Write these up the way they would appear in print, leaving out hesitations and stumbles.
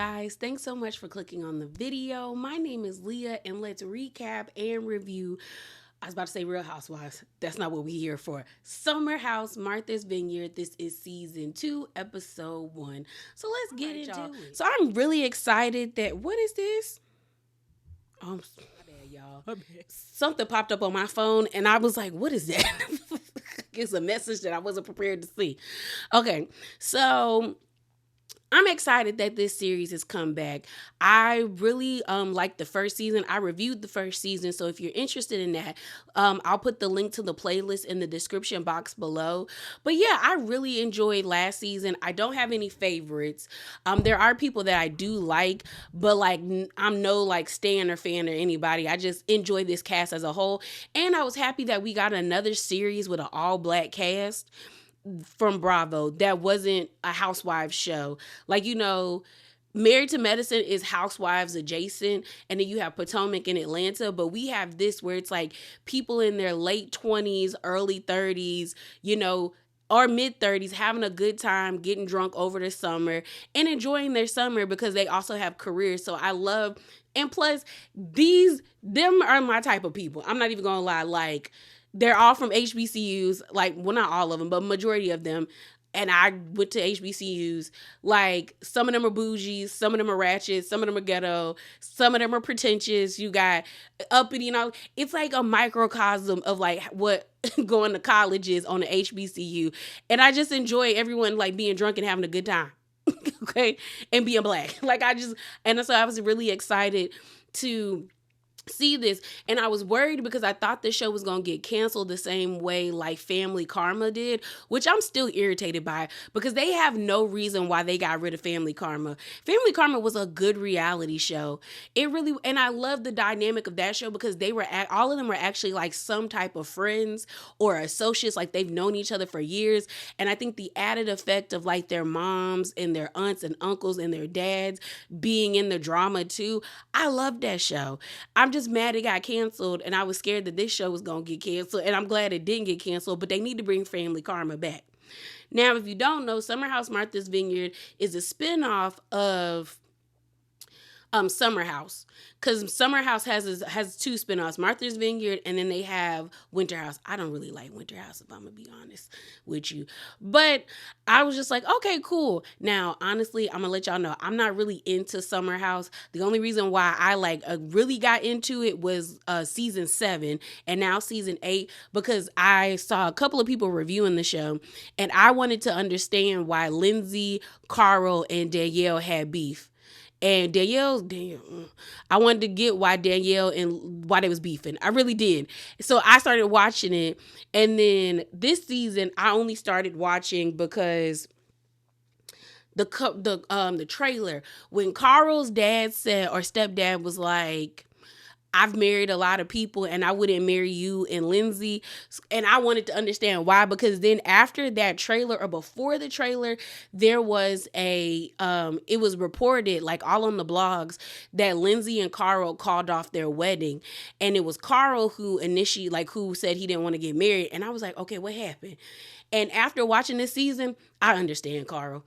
guys? Thanks so much for clicking on the video. My name is Leah, and let's recap and review. I was about to say Real Housewives. That's not what we're here for. Summer House, Martha's Vineyard. This is season 2, episode 1. So let's get into it. So I'm really excited that, what is this? My bad, y'all. Something popped up on my phone, and I was like, what is that? It's a message that I wasn't prepared to see. Okay, so I'm excited that this series has come back. I really liked the first season. I reviewed the first season, so if you're interested in that, I'll put the link to the playlist in the description box below. But yeah, I really enjoyed last season. I don't have any favorites. There are people that I do like, but like I'm no like stan or fan or anybody. I just enjoy this cast as a whole, and I was happy that we got another series with an all-black cast from Bravo that wasn't a housewives show. Like, Married to Medicine is housewives adjacent, and then you have Potomac in Atlanta, but we have this where it's like people in their late 20s, early 30s, or mid 30s having a good time, getting drunk over the summer and enjoying their summer because they also have careers. So I love, and plus them are my type of people. I'm not even gonna lie, like, they're all from HBCUs, like, well, not all of them, but majority of them. And I went to HBCUs. Like, some of them are bougie, some of them are ratchet, some of them are ghetto, some of them are pretentious. You got uppity and all. It's like a microcosm of like what going to college is on the HBCU. And I just enjoy everyone like being drunk and having a good time. Okay. And being black. And so I was really excited to see this, and I was worried because I thought this show was gonna get canceled the same way like Family Karma did, which I'm still irritated by because they have no reason why they got rid of Family Karma. Family Karma was a good reality show. It really, and I love the dynamic of that show because all of them were actually like some type of friends or associates, like they've known each other for years. And I think the added effect of like their moms and their aunts and uncles and their dads being in the drama too, I love that show. I'm just mad it got canceled, and I was scared that this show was gonna get canceled, and I'm glad it didn't get canceled, but they need to bring Family Karma back. Now, if you don't know, Summer House Martha's Vineyard is a spinoff of Summer House, because Summer House has two spinoffs, Martha's Vineyard, and then they have Winter House. I don't really like Winter House, if I'm gonna be honest with you, but I was just like, okay, cool. Now, honestly, I'm gonna let y'all know I'm not really into Summer House. The only reason why I really got into it was season 7 and now season 8, because I saw a couple of people reviewing the show, and I wanted to understand why Lindsay, Carl, and Danielle had beef. And I wanted to get why Danielle and why they was beefing. I really did. So I started watching it. And then this season, I only started watching because the trailer, when Carl's dad said, or stepdad was like, I've married a lot of people and I wouldn't marry you and Lindsay. And I wanted to understand why, because then after that trailer, or before the trailer, there was it was reported like all on the blogs that Lindsay and Carl called off their wedding. And it was Carl who who said he didn't want to get married. And I was like, okay, what happened? And after watching this season, I understand Carl.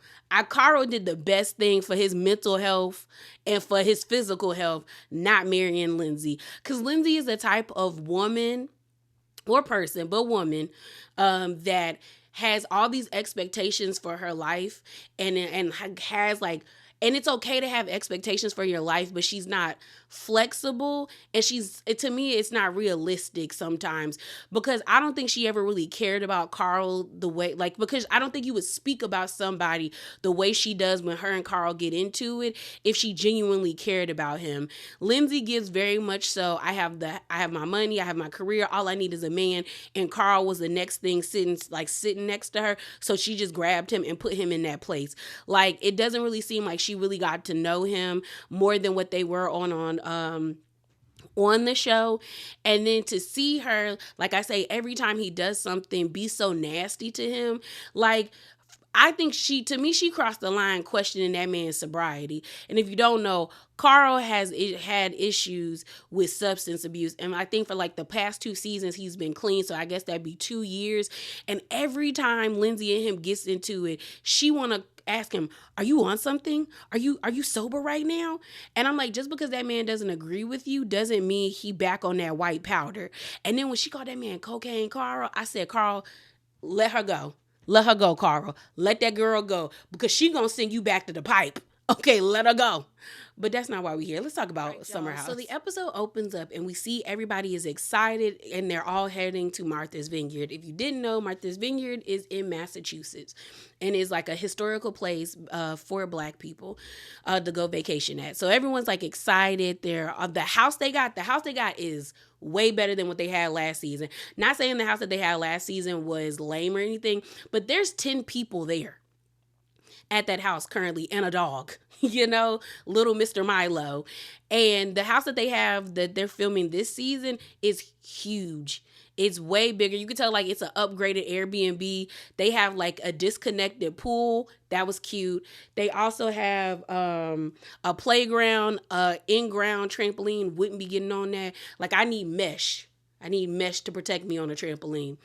Carl did the best thing for his mental health and for his physical health, not marrying Lindsay. Because Lindsay is the type of woman, or person, but woman, that has all these expectations for her life and has like, and it's okay to have expectations for your life, but she's not flexible. And to me, it's not realistic sometimes, because I don't think she ever really cared about Carl the way, like, because I don't think you would speak about somebody the way she does when her and Carl get into it if she genuinely cared about him. Lindsay gives very much so, I have my money, I have my career, all I need is a man. And Carl was the next thing sitting next to her. So she just grabbed him and put him in that place. Like, it doesn't really seem like she really got to know him more than what they were on the show. And then to see her, like I say, every time he does something, be so nasty to him, like, I think she crossed the line questioning that man's sobriety. And if you don't know, Carl has had issues with substance abuse. And I think for like the past 2 seasons, he's been clean. So I guess that'd be 2 years. And every time Lindsay and him gets into it, she want to ask him, are you on something? Are you sober right now? And I'm like, just because that man doesn't agree with you doesn't mean he back on that white powder. And then when she called that man cocaine Carl, I said, Carl, let her go. Let her go, Carl. Let that girl go because she gonna send you back to the pipe. Okay, let her go. But that's not why we're here. Let's talk about Summer House. So the episode opens up and we see everybody is excited and they're all heading to Martha's Vineyard. If you didn't know, Martha's Vineyard is in Massachusetts and is like a historical place for Black people to go vacation at. So everyone's like excited. The house they got is way better than what they had last season. Not saying the house that they had last season was lame or anything, but there's 10 people there at that house currently and a dog, little Mr. Milo. And the house that they have that they're filming this season is huge. It's way bigger. You can tell like it's an upgraded Airbnb. They have like a disconnected pool. That was cute. They also have a playground, in-ground trampoline. Wouldn't be getting on that. Like I need mesh. To protect me on a trampoline.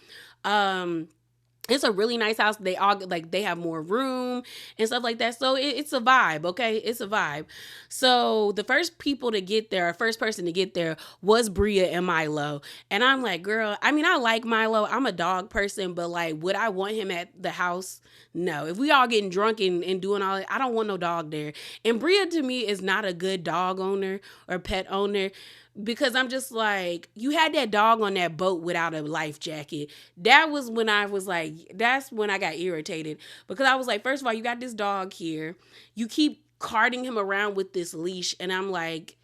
It's a really nice house. They have more room and stuff like that. So it's a vibe, okay? It's a vibe. So the first person to get there was Bria and Milo. And I'm like, girl, I mean, I like Milo. I'm a dog person, but like, would I want him at the house? No. If we all getting drunk and doing all that, I don't want no dog there. And Bria to me is not a good dog owner or pet owner. Because I'm just like, you had that dog on that boat without a life jacket. That was when I was like, that's when I got irritated. Because I was like, first of all, you got this dog here. You keep carting him around with this leash. And I'm like,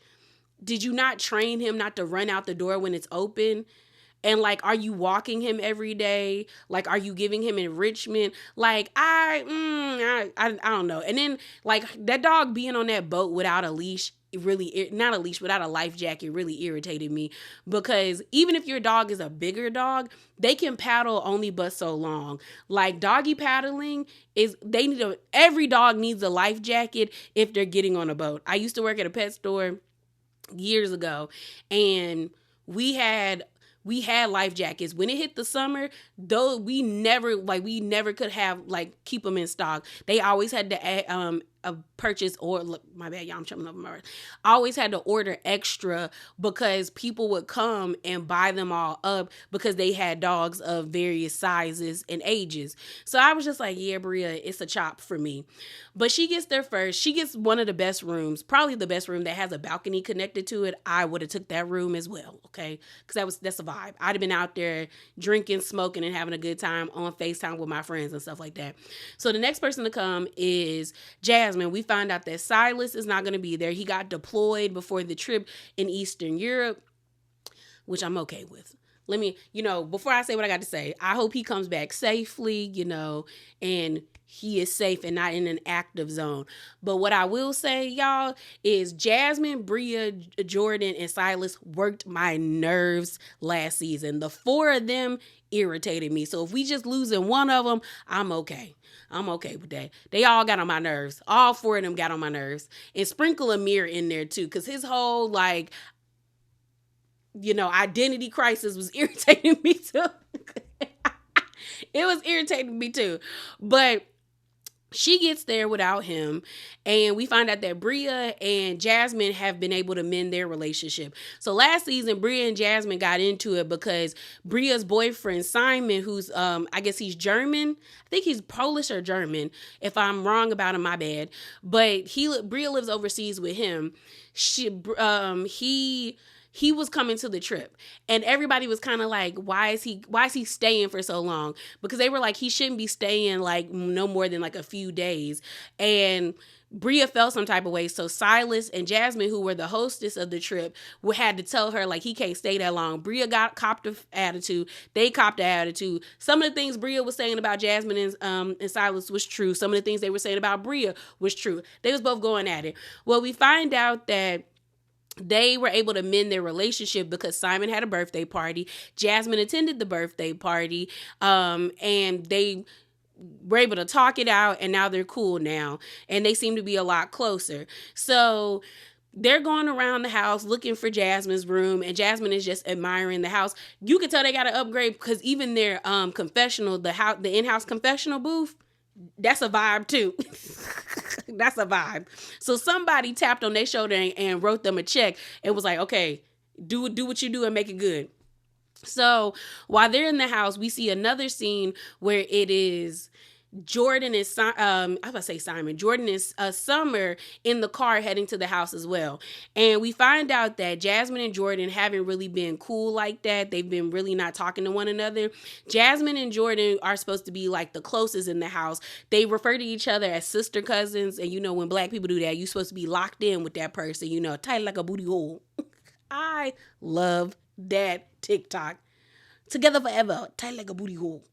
did you not train him not to run out the door when it's open? And like, are you walking him every day? Like, are you giving him enrichment? Like, I don't know. And then like that dog being on that boat without a leash, without a life jacket really irritated me, because even if your dog is a bigger dog, they can paddle only but so long. Like doggy paddling every dog needs a life jacket if they're getting on a boat. I used to work at a pet store years ago and we had life jackets. When it hit the summer, though, we never could have keep them in stock. They always had to purchase, or look, my bad, y'all, I'm jumping over my words. I always had to order extra because people would come and buy them all up because they had dogs of various sizes and ages. So I was just like, yeah, Bria, it's a chop for me. But she gets there first. She gets one of the best rooms, probably the best room that has a balcony connected to it. I would have took that room as well, okay? Because that's a vibe. I'd have been out there drinking, smoking, and having a good time on FaceTime with my friends and stuff like that. So the next person to come is Jasmine. We find out that Silas is not going to be there. He got deployed before the trip in Eastern Europe, which I'm okay with. Let me, before I say what I got to say, I hope he comes back safely, and he is safe and not in an active zone. But what I will say, y'all, is Jasmine, Bria, Jordan, and Silas worked my nerves last season. The four of them irritated me. So if we just losing one of them, I'm okay. I'm okay with that. They all got on my nerves. All four of them got on my nerves. And sprinkle Amir in there too, because his whole identity crisis was irritating me too. It was irritating me too. But she gets there without him, and we find out that Bria and Jasmine have been able to mend their relationship. So last season, Bria and Jasmine got into it because Bria's boyfriend, Simon, who's, I guess he's German. I think he's Polish or German. If I'm wrong about him, my bad. But Bria lives overseas with him. He was coming to the trip, and everybody was kind of like, why is he staying for so long? Because they were like, he shouldn't be staying no more than a few days. And Bria felt some type of way. So Silas and Jasmine, who were the hostess of the trip, had to tell her he can't stay that long. Bria copped the attitude. They copped the attitude. Some of the things Bria was saying about Jasmine and Silas was true. Some of the things they were saying about Bria was true. They was both going at it. Well, we find out that they were able to mend their relationship because Simon had a birthday party. Jasmine attended the birthday party, and they were able to talk it out, and now they're cool now, and they seem to be a lot closer. So they're going around the house looking for Jasmine's room, and Jasmine is just admiring the house. You can tell they got to upgrade because even their confessional, the in-house confessional booth, That's a vibe too. That's a vibe. So somebody tapped on their shoulder and wrote them a check and was like, okay, do what you do and make it good. So while they're in the house, we see another scene where it is Jordan is I was about to say Simon. Jordan is Summer in the car heading to the house as well. And we find out that Jasmine and Jordan haven't really been cool like that. They've been really not talking to one another. Jasmine and Jordan are supposed to be like the closest in the house. They refer to each other as sister cousins. And you know, when black people do that, you're supposed to be locked in with that person, you know, tight like a booty hole. I love that TikTok. Together forever, tight like a booty hole.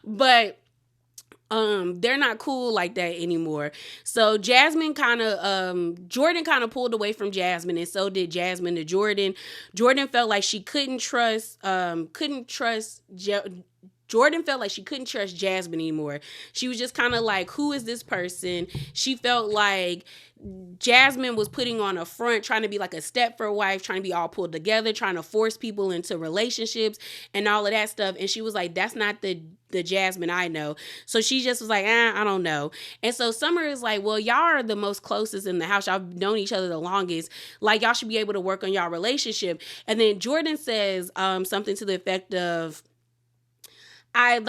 But they're not cool like that anymore. So Jordan kind of pulled away from Jasmine, and so did Jasmine to Jordan. Jordan felt like she couldn't trust Jordan felt like she couldn't trust Jasmine anymore. She was just kind of like, who is this person? She felt like Jasmine was putting on a front, trying to be like a Stepford wife, trying to be all pulled together, trying to force people into relationships and all of that stuff. And she was like, that's not the Jasmine I know. So she just was like, I don't know. And so Summer is like, well, y'all are the most closest in the house. Y'all known each other the longest. Like, y'all should be able to work on y'all relationship. And then Jordan says something to the effect of, I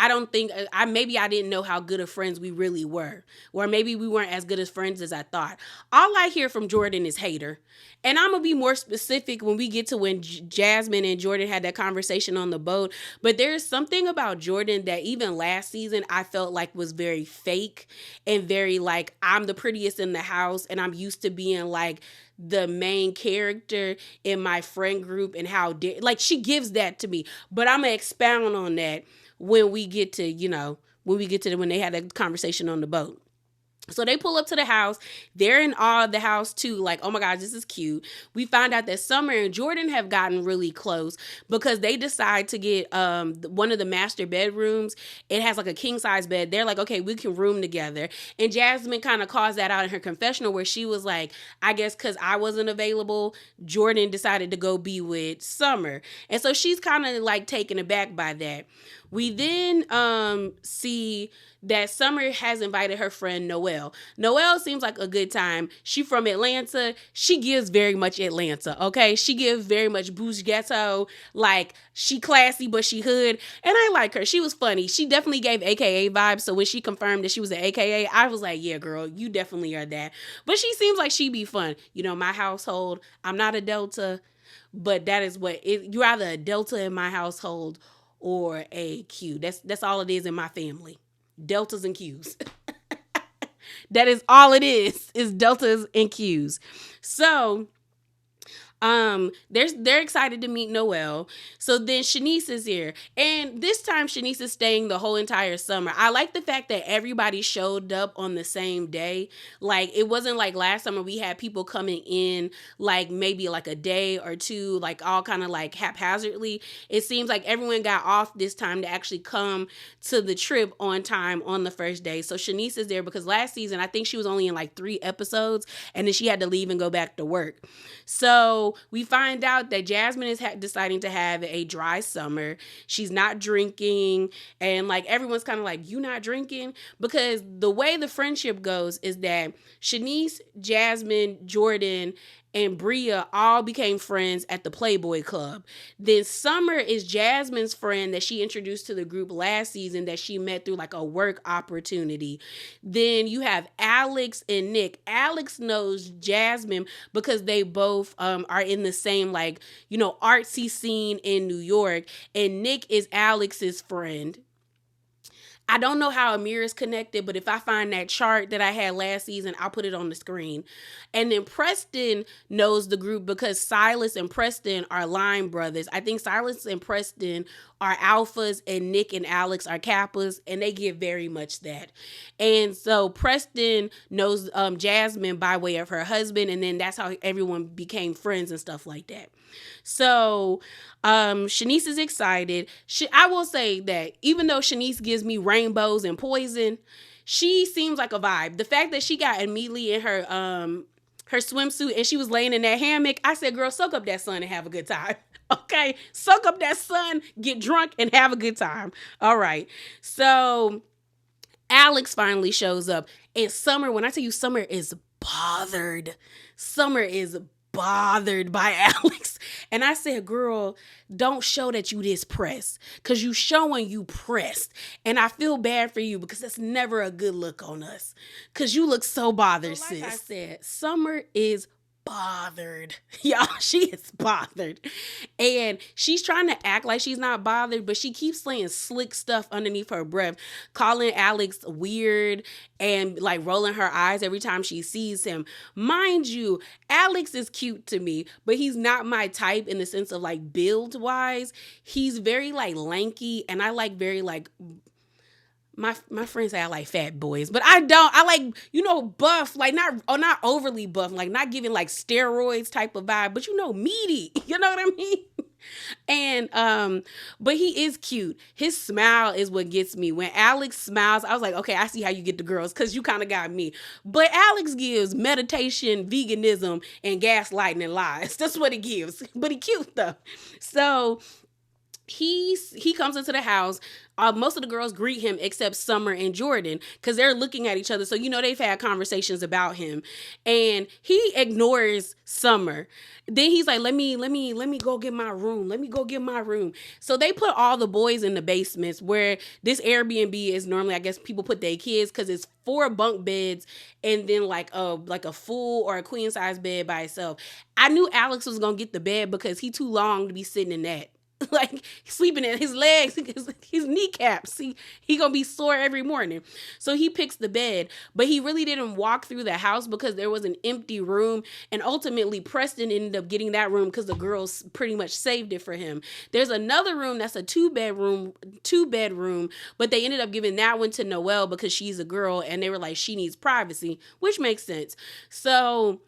don't think maybe I didn't know how good of friends we really were, or maybe we weren't as good as friends as I thought. All I hear from Jordan is hater. And I'm going to be more specific when we get to when Jasmine and Jordan had that conversation on the boat. But there's something about Jordan that even last season I felt like was very fake and very like, I'm the prettiest in the house and I'm used to being like the main character in my friend group and how like she gives that to me. But I'm going to expound on that when we get to, when they had that conversation on the boat. So they pull up to the house. They're in awe of the house too. Like, oh my gosh, this is cute. We find out that Summer and Jordan have gotten really close because they decide to get one of the master bedrooms. It has like a king size bed. They're like, okay, we can room together. And Jasmine kind of calls that out in her confessional where she was like, I guess because I wasn't available, Jordan decided to go be with Summer. And so she's kind of like taken aback by that. We then see that Summer has invited her friend Noelle. Noelle seems like a good time. She from Atlanta. She gives very much Atlanta, okay? She gives very much bougie ghetto. Like, she classy, but she hood. And I like her. She was funny. She definitely gave AKA vibes. So when she confirmed that she was an AKA, I was like, yeah, girl, you definitely are that. But she seems like she be fun. You know, my household, I'm not a Delta, but that is what you're either a Delta in my household or a Q. That's all it is in my family. Deltas and Qs. That is all it is deltas and Qs. So they're excited to meet Noelle. So then Shanice is here. And this time Shanice is staying the whole entire summer. I like the fact that everybody showed up on the same day. Like, it wasn't like last summer we had people coming in like maybe like a day or two, like all kind of like haphazardly. It seems like everyone got off this time to actually come to the trip on time on the first day. So Shanice is there because last season I think she was only in like 3 episodes and then she had to leave and go back to work. So we find out that Jasmine is deciding to have a dry summer. She's not drinking. And like everyone's kind of like, you not drinking? Because the way the friendship goes is that Shanice, Jasmine, Jordan, and Bria all became friends at the Playboy Club. Then Summer is Jasmine's friend that she introduced to the group last season that she met through like a work opportunity. Then you have Alex and Nick. Alex knows Jasmine because they both are in the same like, artsy scene in New York. And Nick is Alex's friend. I don't know how Amir is connected, but if I find that chart that I had last season, I'll put it on the screen. And then Preston knows the group because Silas and Preston are line brothers. I think Silas and Preston are alphas and Nick and Alex are kappas, and they get very much that. And so Preston knows Jasmine by way of her husband, and then that's how everyone became friends and stuff like that. So Shanice is excited. I will say that even though Shanice gives me rainbows and poison, she seems like a vibe. The fact that she got immediately in her swimsuit and she was laying in that hammock, I said, girl, soak up that sun and have a good time. Okay, soak up that sun, get drunk, and have a good time. All right. So Alex finally shows up. And Summer, when I tell you Summer is bothered, Summer is bothered by Alex. And I said, girl, don't show that you this pressed. Because you showing you pressed. And I feel bad for you because that's never a good look on us. Because you look so bothered, sis. Like I said, Summer is bothered. Y'all, she is bothered. And she's trying to act like she's not bothered, but she keeps saying slick stuff underneath her breath, calling Alex weird and like rolling her eyes every time she sees him. Mind you, Alex is cute to me, but he's not my type in the sense of like build wise. He's very like lanky, and I like very like my friends say I like fat boys, but I don't. I like, buff, like not overly buff, like not giving like steroids type of vibe, but meaty. You know what I mean? And but he is cute. His smile is what gets me. When Alex smiles, I was like, okay, I see how you get the girls, because you kind of got me. But Alex gives meditation, veganism, and gaslighting and lies. That's what he gives. But he cute though. So he comes into the house. Most of the girls greet him except Summer and Jordan, because they're looking at each other. So, they've had conversations about him, and he ignores Summer. Then he's like, let me go get my room. Let me go get my room. So they put all the boys in the basements, where this Airbnb is normally, I guess, people put their kids, because it's 4 bunk beds and then like a full or a queen size bed by itself. I knew Alex was going to get the bed because he too long to be sitting in that. Like sleeping in his legs, his kneecaps. He gonna be sore every morning. So he picks the bed, but he really didn't walk through the house because there was an empty room. And ultimately Preston ended up getting that room because the girls pretty much saved it for him. There's another room that's a two bedroom, but they ended up giving that one to Noelle because she's a girl, and they were like, she needs privacy, which makes sense. So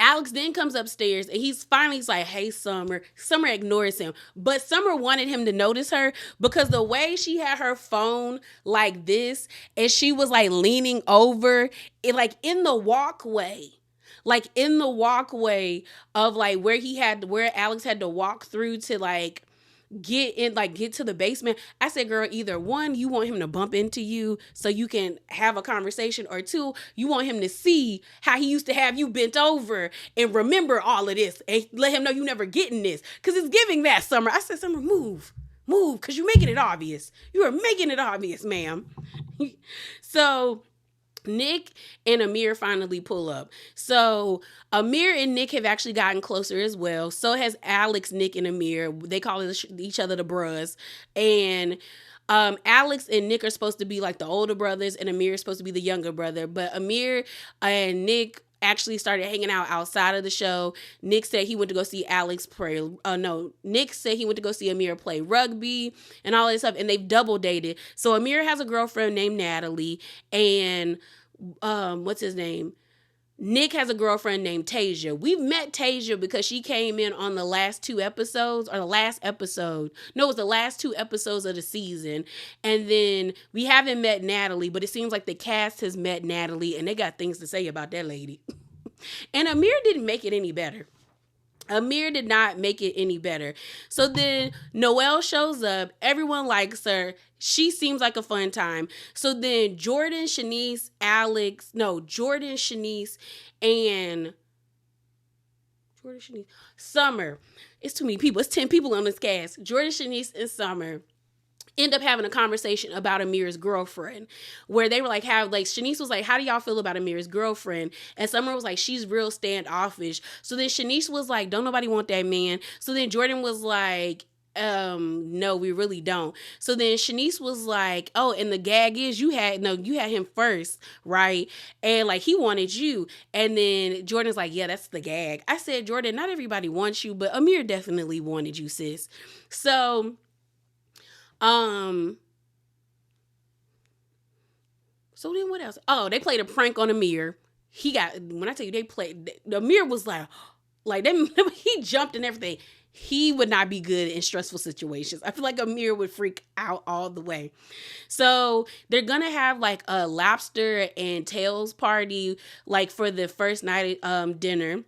Alex then comes upstairs, and he's like, hey, Summer. Summer ignores him. But Summer wanted him to notice her because the way she had her phone like this, and she was like leaning over, like in the walkway of like where Alex had to walk through to like get to the basement. I said, girl, either one, you want him to bump into you so you can have a conversation, or 2, you want him to see how he used to have you bent over and remember all of this and let him know you never getting this, because it's giving that, Summer. I said, Summer, move, because you're making it obvious. You are making it obvious, ma'am. So Nick and Amir finally pull up. So Amir and Nick have actually gotten closer as well. So has Alex, Nick, and Amir. They call each other the bros. And Alex and Nick are supposed to be like the older brothers, and Amir is supposed to be the younger brother. But Amir and Nick actually started hanging out outside of the show. Nick said he went to go see Nick said he went to go see Amir play rugby and all this stuff, and they've double dated. So Amir has a girlfriend named Natalie, and what's his name? Nick has a girlfriend named Tasia. We've met Tasia because she came in on the last 2 episodes, or the last episode. No, it was the last 2 episodes of the season. And then we haven't met Natalie, but it seems like the cast has met Natalie, and they got things to say about that lady. And Amir didn't make it any better. Amir did not make it any better. So then Noelle shows up. Everyone likes her. She seems like a fun time. So then Jordan, Shanice, Summer. It's too many people. It's 10 people on this cast. Jordan, Shanice, and Summer end up having a conversation about Amir's girlfriend, where they were like, Shanice was like, how do y'all feel about Amir's girlfriend? And Summer was like, she's real standoffish. So then Shanice was like, don't nobody want that man. So then Jordan was like, no, we really don't. So then Shanice was like, oh, and the gag is you had him first, right? And like he wanted you. And then Jordan's like, yeah, that's the gag. I said, Jordan, not everybody wants you, but Amir definitely wanted you, sis. So so then what else? Oh, they played a prank on Amir. When I tell you Amir was like them, he jumped and everything. He would not be good in stressful situations. I feel like Amir would freak out all the way. So they're going to have like a lobster and tails party, like for the first night dinner.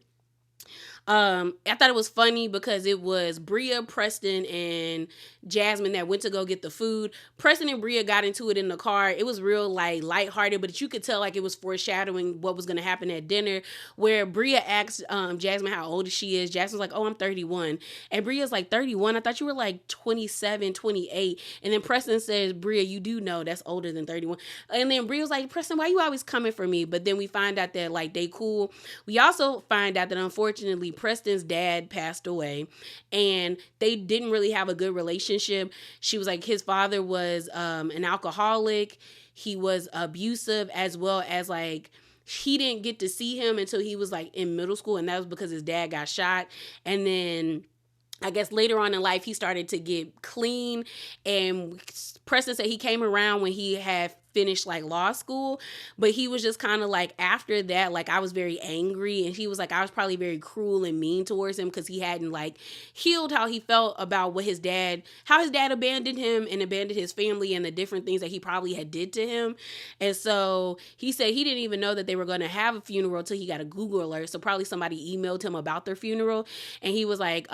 I thought it was funny because it was Bria, Preston, and Jasmine that went to go get the food. Preston and Bria got into it in the car. It was real like lighthearted, but you could tell like it was foreshadowing what was going to happen at dinner. Where Bria asked Jasmine how old she is. Jasmine's like, "Oh, I'm 31," and Bria's like, "31? I thought you were like 27, 28." And then Preston says, "Bria, you do know that's older than 31." And then Bria was like, "Preston, why you always coming for me?" But then we find out that like they cool. We also find out that unfortunately Preston's dad passed away, and they didn't really have a good relationship. She was like, his father was an alcoholic. He was abusive, as well as like he didn't get to see him until he was like in middle school, and that was because his dad got shot. And then I guess later on in life, he started to get clean. And Preston said he came around when he had finished like law school, but he was just kind of like, after that, like I was very angry, and he was like, I was probably very cruel and mean towards him because he hadn't like healed how he felt about what how his dad abandoned him and abandoned his family and the different things that he probably had did to him. And so he said he didn't even know that they were going to have a funeral until he got a Google alert. So probably somebody emailed him about their funeral, and he was like,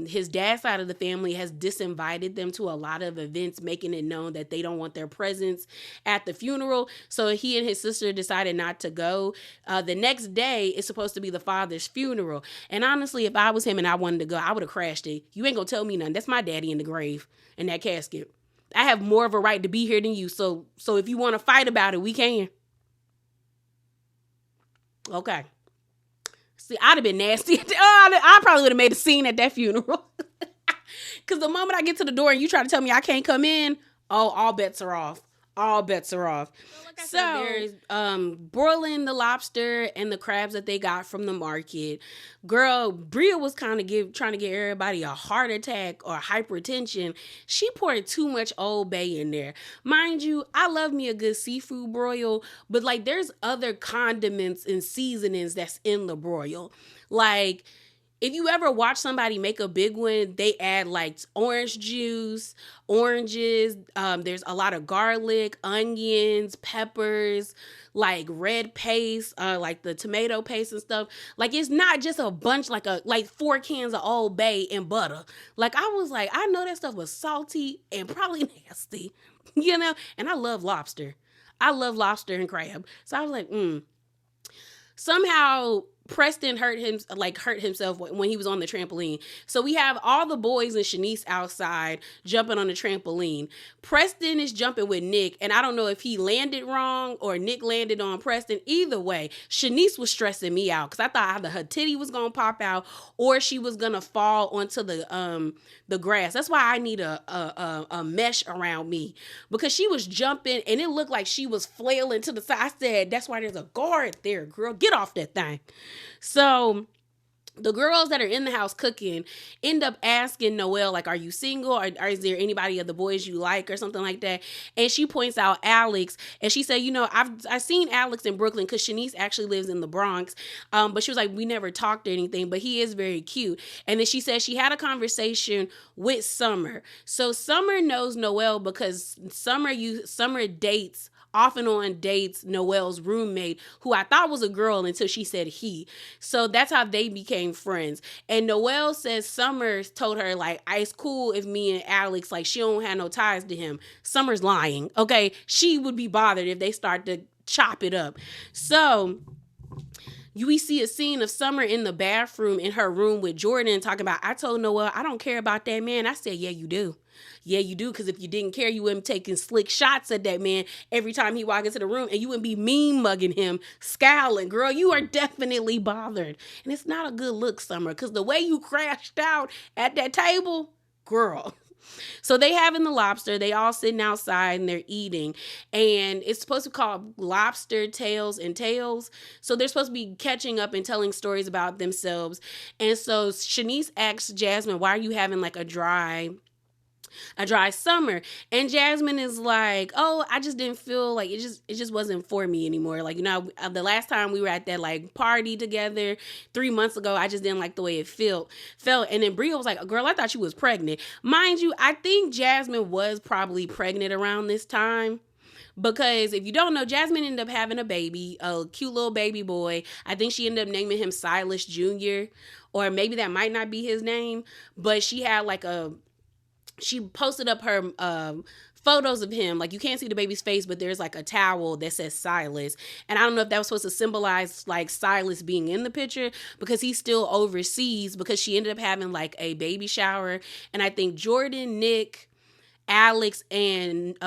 his dad's side of the family has disinvited them to a lot of events, making it known that they don't want their presence at the funeral. So he and his sister decided not to go. The next day is supposed to be the father's funeral. And honestly, if I was him and I wanted to go, I would have crashed it. You ain't gonna tell me nothing. That's my daddy in the grave in that casket. I have more of a right to be here than you. So if you want to fight about it, we can. Okay. See, I'd have been nasty. I probably would have made a scene at that funeral. Because the moment I get to the door and you try to tell me I can't come in, all bets are off. All bets are off. So there's broiling the lobster and the crabs that they got from the market. Girl, Bria was kind of trying to get everybody a heart attack or hypertension. She poured too much Old Bay in there. Mind you, I love me a good seafood broil, but like there's other condiments and seasonings that's in the broil. Like, if you ever watch somebody make a big one, they add like orange juice, oranges. There's a lot of garlic, onions, peppers, like red paste, like the tomato paste and stuff. Like it's not just a bunch, like 4 cans of Old Bay and butter. Like I was like, I know that stuff was salty and probably nasty, you know. And I love lobster. I love lobster and crab. So I was like, Somehow Preston hurt himself when he was on the trampoline. So we have all the boys and Shanice outside jumping on the trampoline. Preston is jumping with Nick, and I don't know if he landed wrong or Nick landed on Preston. Either way, Shanice was stressing me out because I thought either her titty was gonna pop out or she was gonna fall onto the grass. That's why I need a mesh around me, because she was jumping and it looked like she was flailing to the side. I said, that's why there's a guard there, girl. Get off that thing. So the girls that are in the house cooking end up asking Noelle, like, are you single? Or is there anybody of the boys you like or something like that? And she points out Alex, and she said, I've seen Alex in Brooklyn because Shanice actually lives in the Bronx. But she was like, we never talked or anything, but he is very cute. And then she said she had a conversation with Summer. So Summer knows Noelle because Summer dates off and on dates Noelle's roommate, who I thought was a girl until she said he. So that's how they became friends. And Noelle says Summer told her, like, it's cool if me and Alex, like, she don't have no ties to him. Summer's lying, okay? She would be bothered if they start to chop it up. So we see a scene of Summer in the bathroom in her room with Jordan talking about, I told Noelle, I don't care about that man. I said, yeah, you do. Yeah, you do, because if you didn't care, you wouldn't be taking slick shots at that man every time he walked into the room, and you wouldn't be mean mugging him, scowling. Girl, you are definitely bothered. And it's not a good look, Summer, because the way you crashed out at that table, girl. So they having the lobster. They all sitting outside and they're eating. And it's supposed to be called Lobster Tales and Tales. So they're supposed to be catching up and telling stories about themselves. And so Shanice asks Jasmine, why are you having like a dry summer? And Jasmine is like, oh, I just didn't feel like it just wasn't for me anymore. Like, the last time we were at that like party together 3 months ago, I just didn't like the way it felt. And then Bria was like, girl, I thought you was pregnant. Mind you, I think Jasmine was probably pregnant around this time, Because if you don't know, Jasmine ended up having a baby, a cute little baby boy. I think she ended up naming him Silas Jr., or maybe that might not be his name, but she had like she posted up her photos of him. Like, you can't see the baby's face, but there's like a towel that says Silas. And I don't know if that was supposed to symbolize like Silas being in the picture, because he's still overseas, because she ended up having like a baby shower. And I think Jordan, Nick, Alex, and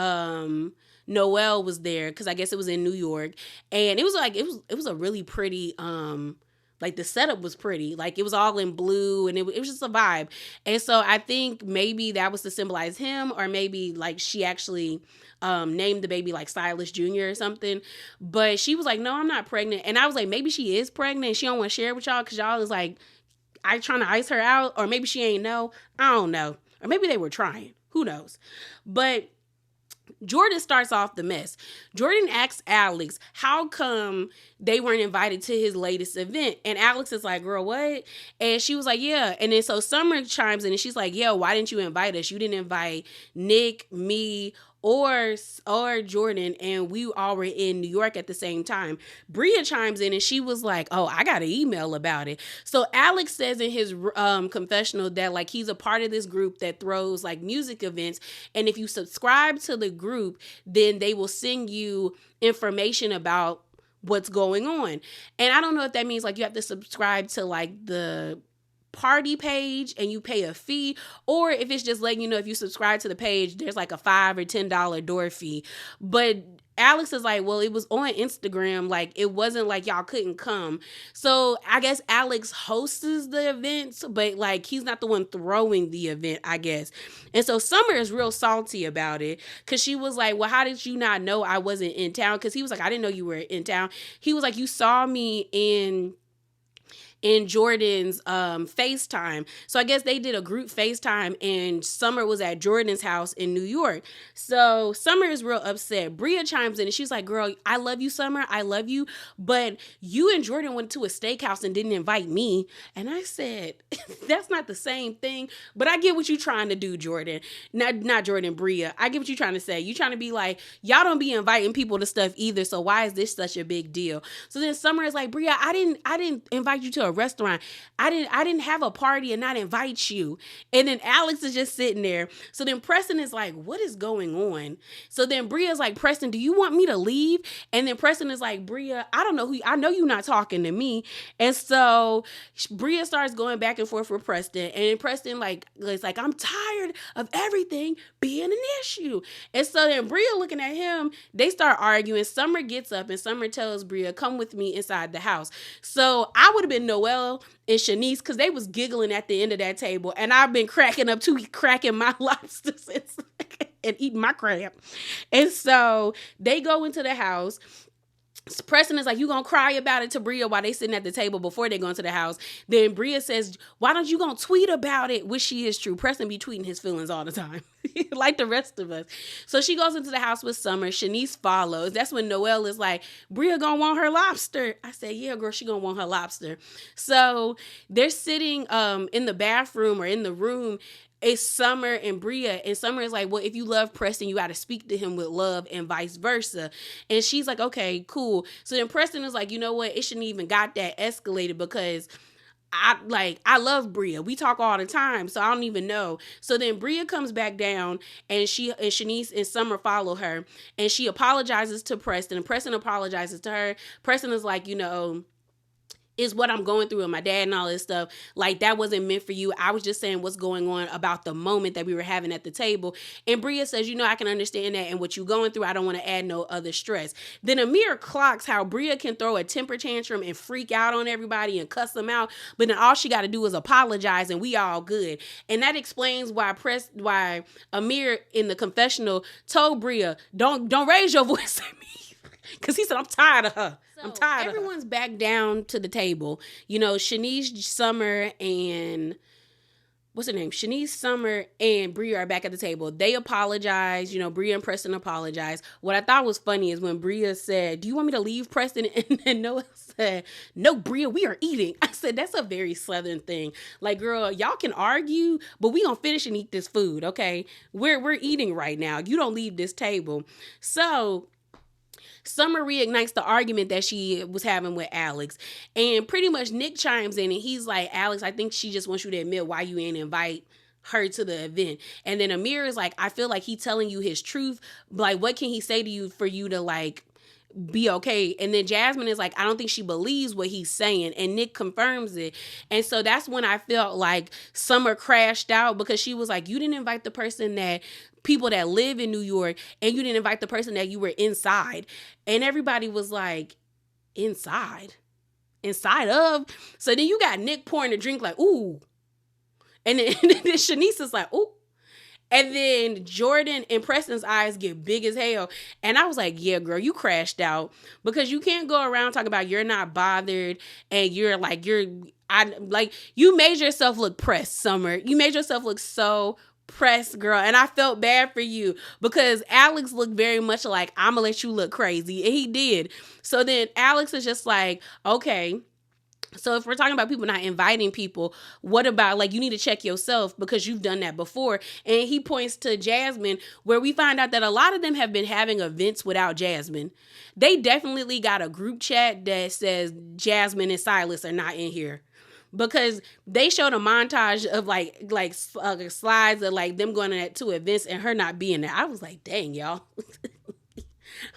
Noelle was there, because I guess it was in New York. And it was like, it was a really pretty like, the setup was pretty. Like, it was all in blue, and it was just a vibe. And so I think maybe that was to symbolize him, or maybe like she actually named the baby like Silas Jr. or something. But she was like, no, I'm not pregnant. And I was like, maybe she is pregnant and she don't want to share it with y'all, because y'all is like, I trying to ice her out, or maybe she ain't know. I don't know. Or maybe they were trying. Who knows? But Jordan starts off the mess. Jordan asks Alex, how come they weren't invited to his latest event? And Alex is like, girl, what? And she was like, yeah. And then so Summer chimes in and she's like, yeah, why didn't you invite us? You didn't invite Nick, me, or Jordan, and we all were in New York at the same time. Bria chimes in and she was like, oh, I got an email about it. So Alex says in his confessional that like he's a part of this group that throws like music events, and if you subscribe to the group, then they will send you information about what's going on. And I don't know if that means like you have to subscribe to like the party page and you pay a fee, or if it's just letting you know if you subscribe to the page, there's like a $5 or $10 door fee. But Alex is like, well, it was on Instagram. Like, it wasn't like y'all couldn't come. So I guess Alex hosts the events, but like he's not the one throwing the event, I guess. And so Summer is real salty about it, because she was like, well, how did you not know I wasn't in town? Because he was like, I didn't know you were in town. He was like, you saw me in Jordan's FaceTime. So I guess they did a group FaceTime, and Summer was at Jordan's house in New York. So Summer is real upset. Bria chimes in and she's like, girl, I love you, Summer. I love you. But you and Jordan went to a steakhouse and didn't invite me. And I said, that's not the same thing. But I get what you're trying to do, Jordan. Not Jordan, Bria. I get what you're trying to say. You're trying to be like, y'all don't be inviting people to stuff either. So why is this such a big deal? So then Summer is like, Bria, I didn't invite you to a restaurant. I didn't have a party and not invite you. And then Alex is just sitting there. So then Preston is like, what is going on? So then Bria's like, Preston, do you want me to leave? And then Preston is like, Bria, I don't know I know you're not talking to me. And so Bria starts going back and forth with Preston, and Preston is like, I'm tired of everything being an issue. And so then Bria looking at him, they start arguing. Summer gets up and Summer tells Bria, come with me inside the house. So I would have been Noelle and Shanice, because they was giggling at the end of that table, and I've been cracking up too, cracking my lobsters and eating my crab. And so they go into the house. Preston is like, you gonna cry about it to Bria while they sitting at the table before they go into the house. Then Bria says, why don't you gonna tweet about it? Which she is true. Preston be tweeting his feelings all the time. Like the rest of us. So she goes into the house with Summer. Shanice follows. That's when Noelle is like, Bria gonna want her lobster. I said, yeah, girl, she gonna want her lobster. So they're sitting in the bathroom or in the room. It's Summer and Bria, and Summer is like, well, if you love Preston, you got to speak to him with love and vice versa. And she's like, okay, cool. So then Preston is like, you know what? It shouldn't even got that escalated, because I love Bria. We talk all the time, so I don't even know. So then Bria comes back down, and Shanice and Summer follow her, and she apologizes to Preston, and Preston apologizes to her. Preston is like, is what I'm going through with my dad and all this stuff. Like, that wasn't meant for you. I was just saying what's going on about the moment that we were having at the table. And Bria says, I can understand that, and what you're going through, I don't want to add no other stress. Then Amir clocks how Bria can throw a temper tantrum and freak out on everybody and cuss them out, but then all she got to do is apologize and we all good. And that explains why Amir in the confessional told Bria, don't raise your voice at me. Because he said, I'm tired of her. I'm tired of her. Everyone's back down to the table. Shanice, Summer, and what's her name? Shanice, Summer, and Bria are back at the table. They apologize. Bria and Preston apologize. What I thought was funny is when Bria said, do you want me to leave, Preston? And Noah said, no, Bria, we are eating. I said, that's a very Southern thing. Like, girl, y'all can argue, but we gonna finish and eat this food, okay? We're eating right now. You don't leave this table. So Summer reignites the argument that she was having with Alex. And pretty much Nick chimes in and he's like, Alex, I think she just wants you to admit why you ain't invite her to the event. And then Amir is like, I feel like he telling you his truth. Like, what can he say to you for you to like be okay? And then Jasmine is like, I don't think she believes what he's saying. And Nick confirms it. And so that's when I felt like Summer crashed out, because she was like, you didn't invite the person that people that live in New York, and you didn't invite the person that you were inside. And everybody was like, inside of. So then you got Nick pouring a drink like, ooh. And then, Shanice is like, ooh. And then Jordan and Preston's eyes get big as hell. And I was like, yeah, girl, you crashed out, because you can't go around talking about you're not bothered and you made yourself look pressed, Summer. You made yourself look so pressed, girl. And I felt bad for you, because Alex looked very much like, I'm gonna let you look crazy. And he did. So then Alex is just like, okay, so if we're talking about people not inviting people, what about, like, you need to check yourself, because you've done that before. And he points to Jasmine, where we find out that a lot of them have been having events without Jasmine. They definitely got a group chat that says Jasmine and Silas are not in here, because they showed a montage of like slides of like them going to events and her not being there. I was like, dang, y'all.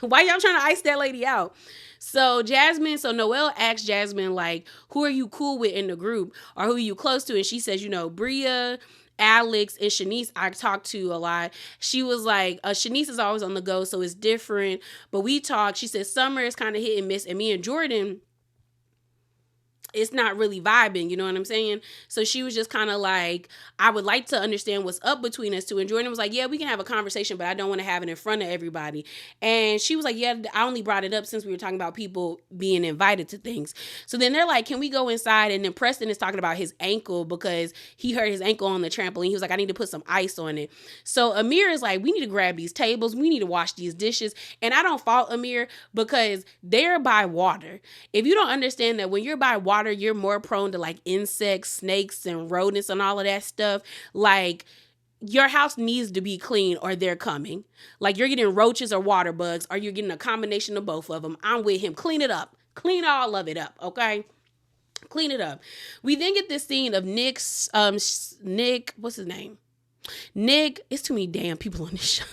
Why y'all trying to ice that lady out? So Noelle asked Jasmine, like, who are you cool with in the group, or who are you close to? And she says, Bria, Alex, and Shanice I talk to a lot. She was like, Shanice is always on the go, so it's different. But we talk. She said Summer is kind of hit and miss, and me and Jordan, it's not really vibing, you know what I'm saying? So she was just kind of like, I would like to understand what's up between us two. And Jordan was like, yeah, we can have a conversation, but I don't want to have it in front of everybody. And she was like, yeah, I only brought it up since we were talking about people being invited to things. So then they're like, can we go inside? And then Preston is talking about his ankle, because he hurt his ankle on the trampoline. He was like, I need to put some ice on it. So Amir is like, we need to grab these tables. We need to wash these dishes. And I don't fault Amir, because they're by water. If you don't understand that when you're by water, you're more prone to like insects, snakes, and rodents and all of that stuff. Like, your house needs to be clean or they're coming. Like, you're getting roaches or water bugs, or you're getting a combination of both of them. I'm with him. Clean it up. Clean all of it up, okay? Clean it up. We then get this scene of Nick, what's his name? Nick, it's too many damn people on this show.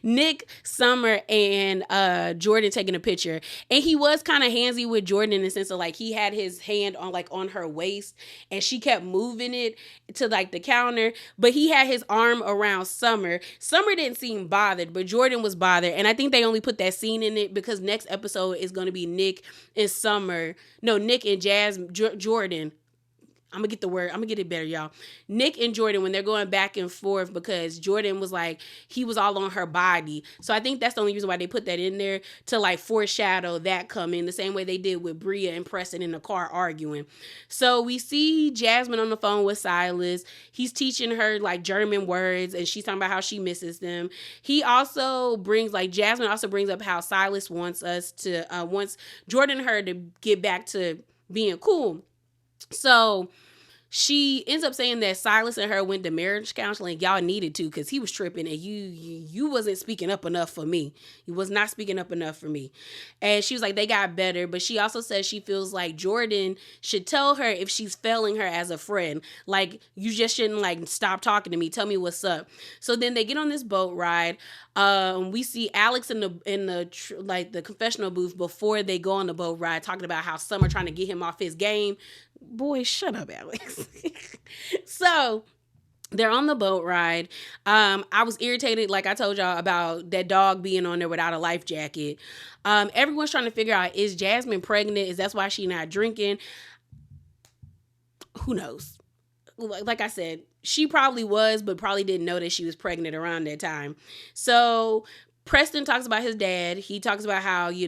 Nick, Summer, and Jordan taking a picture. And he was kind of handsy with Jordan in the sense of like he had his hand on her waist and she kept moving it to like the counter, but he had his arm around Summer. Summer didn't seem bothered, but Jordan was bothered. And I think they only put that scene in it because next episode is going to be Nick and Jordan. I'm going to get it better, y'all. Nick and Jordan, when they're going back and forth, because Jordan was like, he was all on her body. So I think that's the only reason why they put that in there, to like foreshadow that coming, the same way they did with Bria and Preston in the car arguing. So we see Jasmine on the phone with Silas. He's teaching her like German words, and she's talking about how she misses them. Jasmine also brings up how Silas wants Jordan and her to get back to being cool. So she ends up saying that Silas and her went to marriage counseling. Y'all needed to, because he was tripping and you wasn't speaking up enough for me. He was not speaking up enough for me. And she was like, they got better. But she also says she feels like Jordan should tell her if she's failing her as a friend. Like, you just shouldn't like stop talking to me. Tell me what's up. So then they get on this boat ride. We see Alex in the confessional booth before they go on the boat ride, talking about how Summer trying to get him off his game. Boy, shut up, Alex. So they're on the boat ride. I was irritated, like I told y'all, about that dog being on there without a life jacket. Everyone's trying to figure out, is Jasmine pregnant? Is that why she's not drinking? Who knows? Like I said, she probably was, but probably didn't know that she was pregnant around that time. So Preston talks about his dad. He talks about how, he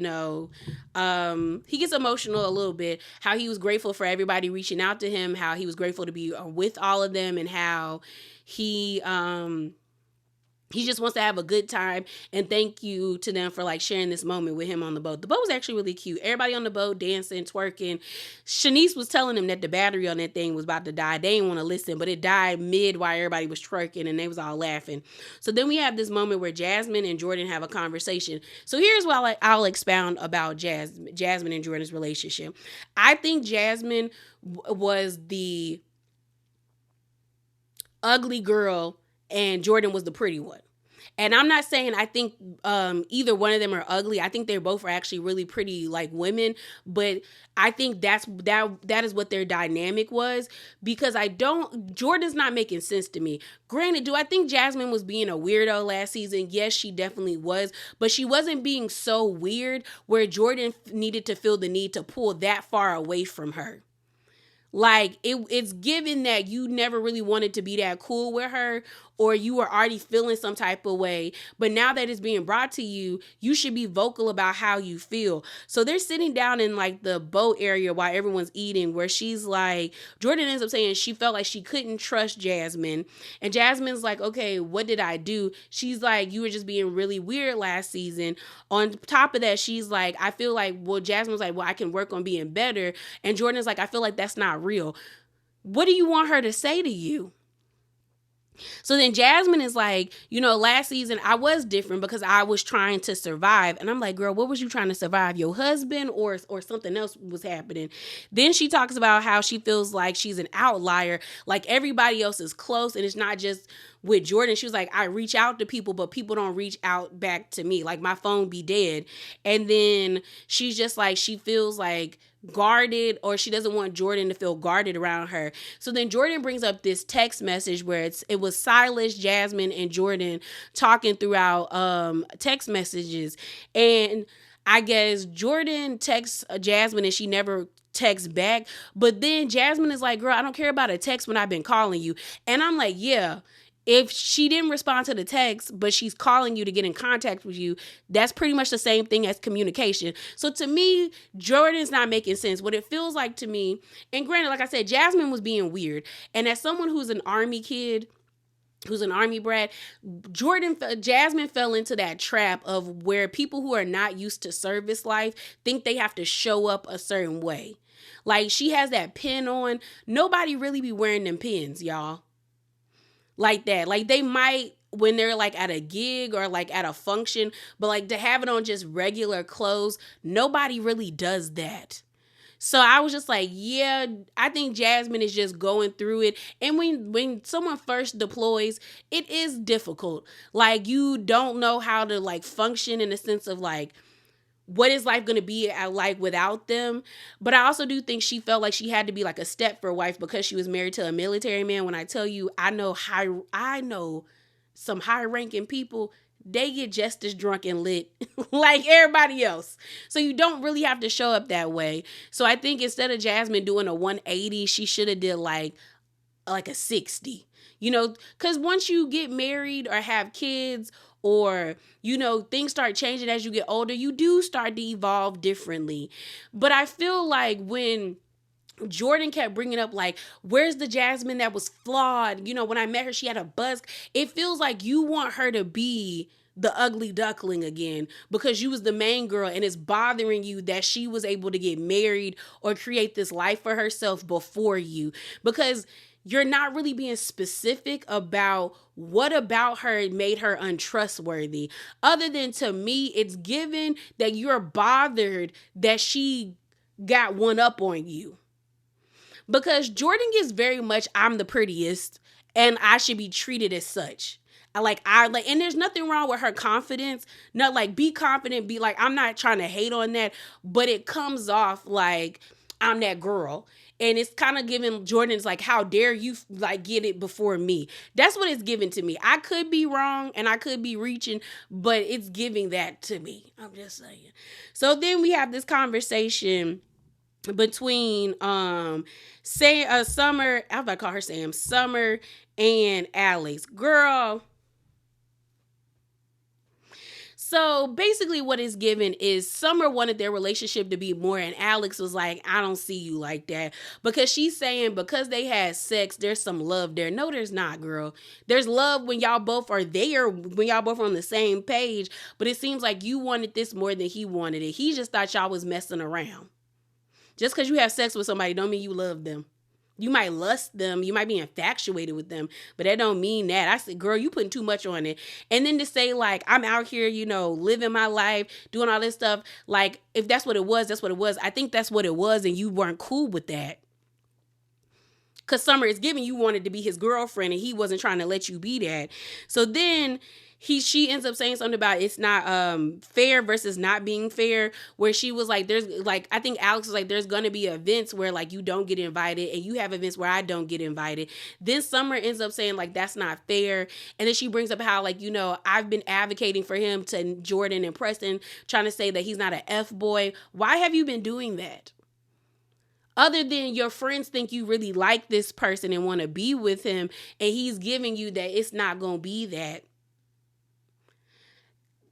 gets emotional a little bit, how he was grateful for everybody reaching out to him, how he was grateful to be with all of them, and how he He just wants to have a good time, and thank you to them for like sharing this moment with him on the boat. The boat was actually really cute. Everybody on the boat dancing, twerking. Shanice was telling them that the battery on that thing was about to die. They didn't want to listen, but it died mid while everybody was twerking and they was all laughing. So then we have this moment where Jasmine and Jordan have a conversation. So here's what I'll expound about Jasmine and Jordan's relationship. I think Jasmine was the ugly girl and Jordan was the pretty one. And I'm not saying I think either one of them are ugly. I think they both are actually really pretty like women, but I think that is what their dynamic was, because Jordan's not making sense to me. Granted, do I think Jasmine was being a weirdo last season? Yes, she definitely was, but she wasn't being so weird where Jordan needed to feel the need to pull that far away from her. Like it's given that you never really wanted to be that cool with her, or you were already feeling some type of way. But now that it's being brought to you, you should be vocal about how you feel. So they're sitting down in like the boat area while everyone's eating, where she's like, Jordan ends up saying she felt like she couldn't trust Jasmine. And Jasmine's like, okay, what did I do? She's like, you were just being really weird last season. On top of that, she's like, I feel like, well, Jasmine's like, well, I can work on being better. And Jordan's like, I feel like that's not real. What do you want her to say to you? So then Jasmine is like, last season I was different because I was trying to survive. And I'm like, girl, what was you trying to survive? Your husband or something else was happening? Then she talks about how she feels like she's an outlier, like everybody else is close. And it's not just with Jordan. She was like, I reach out to people, but people don't reach out back to me. Like my phone be dead. And then she's just like, she feels like guarded, or she doesn't want Jordan to feel guarded around her. So then Jordan brings up this text message where it was Silas, Jasmine, and Jordan talking throughout text messages. And I guess Jordan texts Jasmine and she never texts back. But then Jasmine is like, girl, I don't care about a text when I've been calling you. And I'm like, yeah. If she didn't respond to the text, but she's calling you to get in contact with you, that's pretty much the same thing as communication. So to me, Jordan's not making sense. What it feels like to me, and granted, like I said, Jasmine was being weird. And as someone who's an army kid, who's an army brat, Jasmine fell into that trap of where people who are not used to service life think they have to show up a certain way. Like she has that pin on. Nobody really be wearing them pins, y'all. Like that. Like they might when they're like at a gig or like at a function, but like to have it on just regular clothes, nobody really does that. So I was just like, yeah, I think Jasmine is just going through it. And when someone first deploys, it is difficult. Like you don't know how to like function in the sense of like, what is life going to be like without them? But I also do think she felt like she had to be like a Stepford wife because she was married to a military man. When I tell you, I know some high ranking people, they get just as drunk and lit like everybody else. So you don't really have to show up that way. So I think instead of Jasmine doing a 180, she should have did like a 60, because once you get married or have kids, or, things start changing as you get older, you do start to evolve differently. But I feel like when Jordan kept bringing up, like, where's the Jasmine that was flawed? When I met her, she had a buzz. It feels like you want her to be the ugly duckling again because you was the main girl, and it's bothering you that she was able to get married or create this life for herself before you, because you're not really being specific about what about her made her untrustworthy. Other than, to me, it's given that you're bothered that she got one up on you. Because Jordan gets very much, I'm the prettiest and I should be treated as such. And there's nothing wrong with her confidence. Not like, be confident, be like, I'm not trying to hate on that, but it comes off like I'm that girl. And it's kind of giving Jordan's like, how dare you like get it before me? That's what it's giving to me. I could be wrong and I could be reaching, but it's giving that to me. I'm just saying. So then we have this conversation between Summer, I was about to call her Sam, Summer and Alex. Girl. So basically what it's given is Summer wanted their relationship to be more, and Alex was like, I don't see you like that. Because she's saying because they had sex, there's some love there. No, there's not, girl. There's love when y'all both are there, when y'all both are on the same page. But it seems like you wanted this more than he wanted it. He just thought y'all was messing around. Just because you have sex with somebody don't mean you love them. You might lust them. You might be infatuated with them, but that don't mean that. I said, girl, you putting too much on it. And then to say like, I'm out here, living my life, doing all this stuff. Like, if that's what it was, that's what it was. I think that's what it was. And you weren't cool with that. Because Summer is giving you wanted to be his girlfriend and he wasn't trying to let you be that. So then she ends up saying something about it's not fair versus not being fair, where she was like, I think Alex was like, there's going to be events where like you don't get invited and you have events where I don't get invited. Then Summer ends up saying like, that's not fair. And then she brings up how like, I've been advocating for him to Jordan and Preston, trying to say that he's not an F-boy. Why have you been doing that? Other than your friends think you really like this person and want to be with him, and he's giving you that it's not going to be that.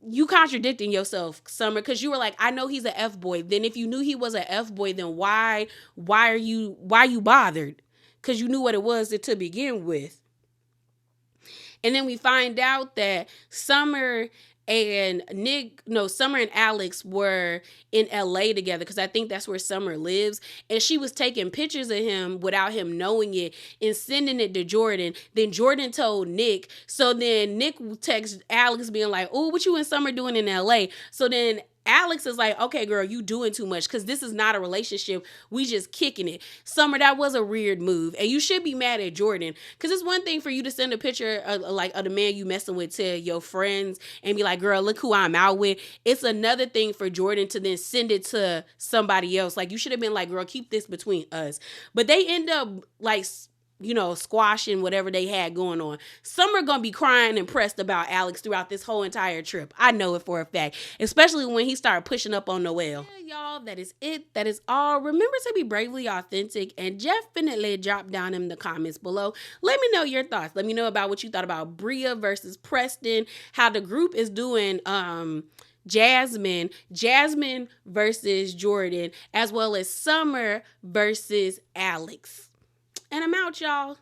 You contradicting yourself, Summer, because you were like, I know he's an F-boy. Then if you knew he was an F-boy, then why are you bothered? Because you knew what it was to begin with. And then we find out that Summer and Alex were in LA together, because I think that's where Summer lives. And she was taking pictures of him without him knowing it and sending it to Jordan. Then Jordan told Nick. So then Nick texted Alex being like, oh, what you and Summer doing in LA? So then Alex is like, okay, girl, you doing too much, because this is not a relationship. We just kicking it. Summer, that was a weird move. And you should be mad at Jordan, because it's one thing for you to send a picture of the man you messing with to your friends and be like, girl, look who I'm out with. It's another thing for Jordan to then send it to somebody else. Like, you should have been like, girl, keep this between us. But they end up like, squashing whatever they had going on. Summer gonna be crying and pressed about Alex throughout this whole entire trip. I know it for a fact, especially when he started pushing up on Noelle. Yeah, y'all, that is it. That is all. Remember to be bravely authentic, and definitely drop down in the comments below. Let me know your thoughts. Let me know about what you thought about Bria versus Preston, how the group is doing Jasmine versus Jordan, as well as Summer versus Alex. And I'm out, y'all.